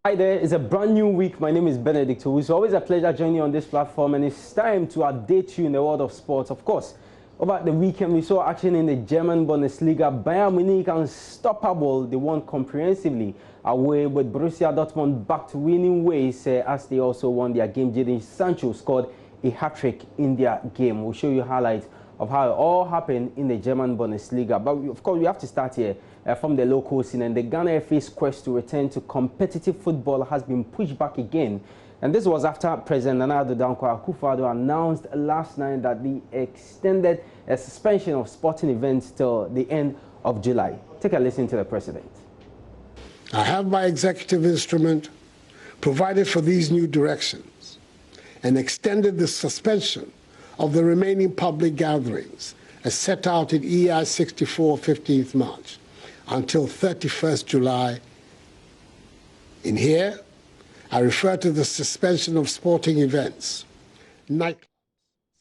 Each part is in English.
Hi there, it's a brand new week. My name is Benedict. It's always a pleasure joining you on this platform, and it's time to update you in the world of sports. Of course, over the weekend we saw action in the German Bundesliga. Bayern Munich, unstoppable. They won comprehensively away with Borussia Dortmund back to winning ways as they also won their game. Jadon Sancho scored a hat-trick in their game. We'll show you highlights of how it all happened in the German Bundesliga. But of course, we have to start here from the local scene. And the Ghana FA's quest to return to competitive football has been pushed back again. And this was after President Nana Addo Dankwa Akufo-Addo announced last night that they extended a suspension of sporting events till the end of July. Take a listen to the president. I have by executive instrument provided for these new directions and extended the suspension of the remaining public gatherings as set out in EI 64 15th March until 31st July. In here, I refer to the suspension of sporting events, nightclubs,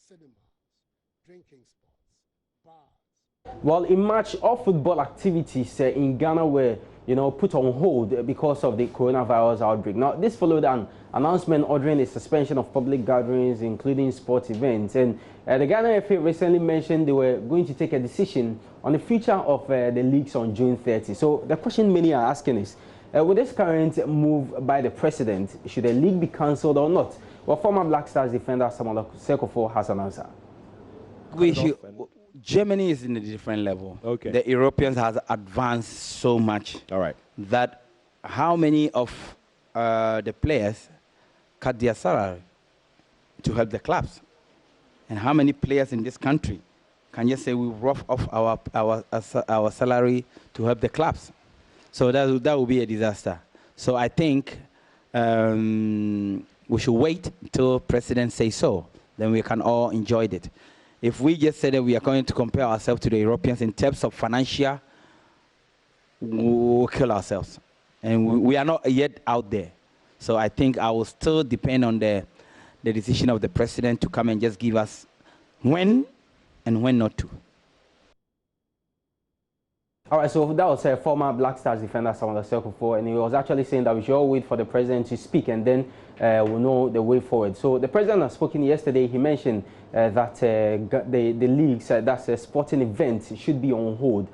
cinemas, drinking spots, bars. Well, in March, all football activities in Ghana were put on hold because of the coronavirus outbreak. Now, this followed an announcement ordering a suspension of public gatherings, including sports events. And the Ghana FA recently mentioned they were going to take a decision on the future of the leagues on June 30. So the question many are asking is, with this current move by the president, should the league be cancelled or not? Well, former Black Stars defender Samuel Sekofo has an answer. Germany is in a different level. Okay. The Europeans has advanced so much. All right. That how many of the players cut their salary to help the clubs, and how many players in this country can just say we rough off our salary to help the clubs? So that will be a disaster. So I think we should wait until President says so. Then we can all enjoy it. If we just say that we are going to compare ourselves to the Europeans in terms of financial, we'll kill ourselves. And we are not yet out there. So I think I will still depend on the decision of the president to come and just give us when and when not to. All right, so that was a former Black Stars defender, Samuel Sekofo, and he was actually saying that we should all wait for the president to speak, and then we'll know the way forward. So the president has spoken yesterday. He mentioned that the leagues, that's a sporting event, should be on hold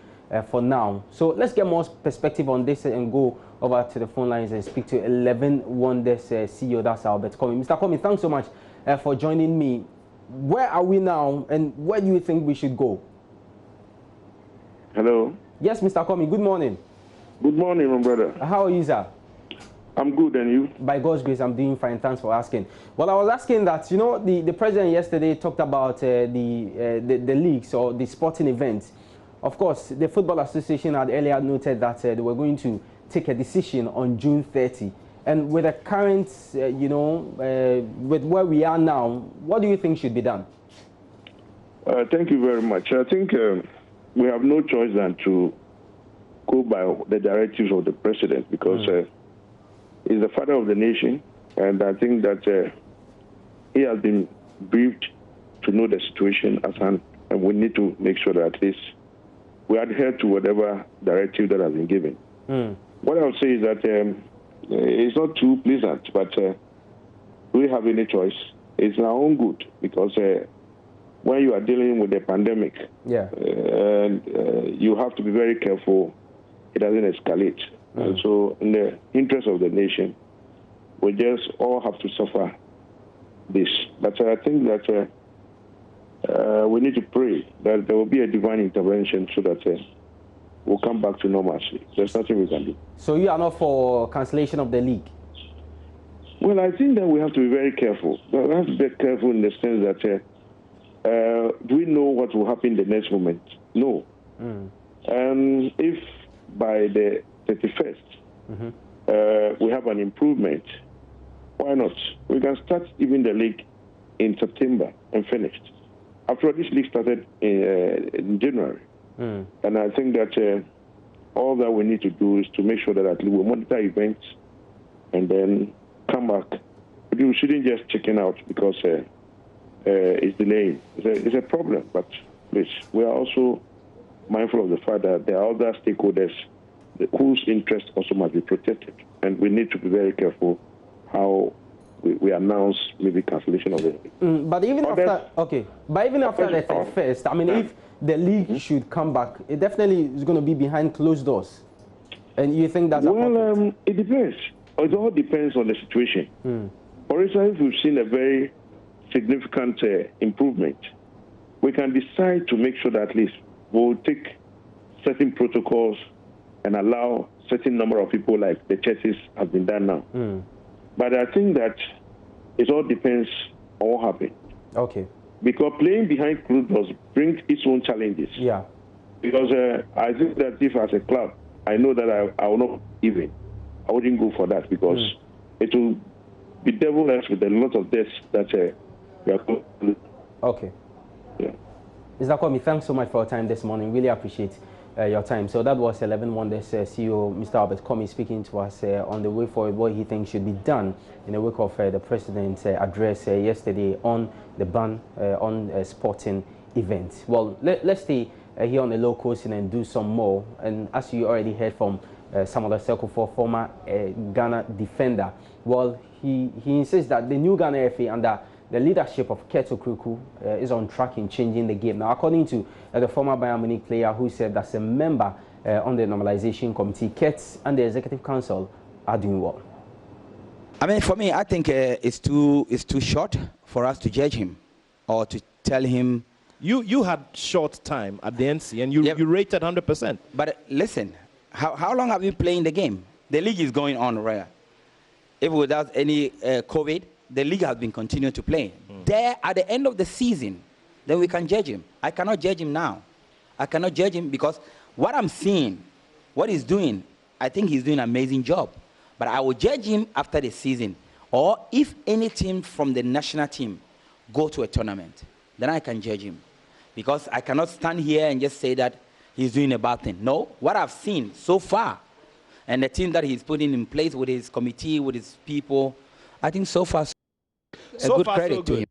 for now. So let's get more perspective on this and go over to the phone lines and speak to 11 Wonders CEO, that's Albert Comey. Mr. Comey, thanks so much for joining me. Where are we now, and where do you think we should go? Hello. Yes, Mr. Comey, good morning. Good morning, my brother. How are you, sir? I'm good, and you? By God's grace, I'm doing fine. Thanks for asking. Well, I was asking that, the president yesterday talked about the leagues or the sporting events. Of course, the Football Association had earlier noted that they were going to take a decision on June 30. And with the current, with where we are now, what do you think should be done? Thank you very much. I think we have no choice than to go by the directives of the president, because he's the father of the nation, and I think that he has been briefed to know the situation at hand, and we need to make sure that at least we adhere to whatever directive that has been given. What I would say is that it's not too pleasant, but we have any choice. It's in our own good, because when you are dealing with a pandemic, you have to be very careful it doesn't escalate. And so in the interest of the nation, we just all have to suffer this. But I think that we need to pray that there will be a divine intervention so that we'll come back to normalcy. There's nothing we can do. So you are not for cancellation of the league? Well, I think that we have to be very careful. We have to be careful in the sense that do we know what will happen the next moment? No. If by the 31st we have an improvement, why not? We can start even the league in September and finished. After all, this league started in January. And I think that all that we need to do is to make sure that at least we monitor events and then come back. We shouldn't just chicken out because it's delaying. It's a problem, but please, we are also mindful of the fact that there are other stakeholders whose interests also must be protected. And we need to be very careful how we announce maybe cancellation of it. But even after the 31st, I mean, if the league should come back, it definitely is going to be behind closed doors. And you think that's appropriate? It depends. It all depends on the situation. For instance, if we've seen a very significant improvement, we can decide to make sure that at least we'll take certain protocols and allow certain number of people, like the churches have been done now. But I think that it all depends on what happens. Okay. Because playing behind closed doors brings its own challenges. Yeah. Because I think that if as a club, I know that I will not even. I wouldn't go for that because it will be devil us with a lot of deaths that we are going to. Okay. Yeah. Mr. Kwame, thanks so much for your time this morning. Really appreciate your time. So that was 11 Wonders CEO Mr. Albert Kwame speaking to us on the way forward, what he thinks should be done in the wake of the president's address yesterday on the ban on sporting events. Well, let's stay here on the low coast and do some more. And as you already heard from some of the circle for former Ghana defender, well, he insists that the new Ghana FA under the leadership of Keto Kuku is on track in changing the game. Now, according to the former Bayern Munich player who said that's a member on the normalization committee, Kets and the executive council are doing well. I mean, for me, I think it's too short for us to judge him or to tell him. You had short time at the NC and you rated 100%. But listen, how long have you been playing the game? The league is going on, right? If without any COVID, the league has been continuing to play. There, at the end of the season, then we can judge him. I cannot judge him now. I cannot judge him because what I'm seeing, what he's doing, I think he's doing an amazing job. But I will judge him after the season. Or if any team from the national team go to a tournament, then I can judge him. Because I cannot stand here and just say that he's doing a bad thing. No, what I've seen so far, and the team that he's putting in place with his committee, with his people, I think so far, a good credit to him.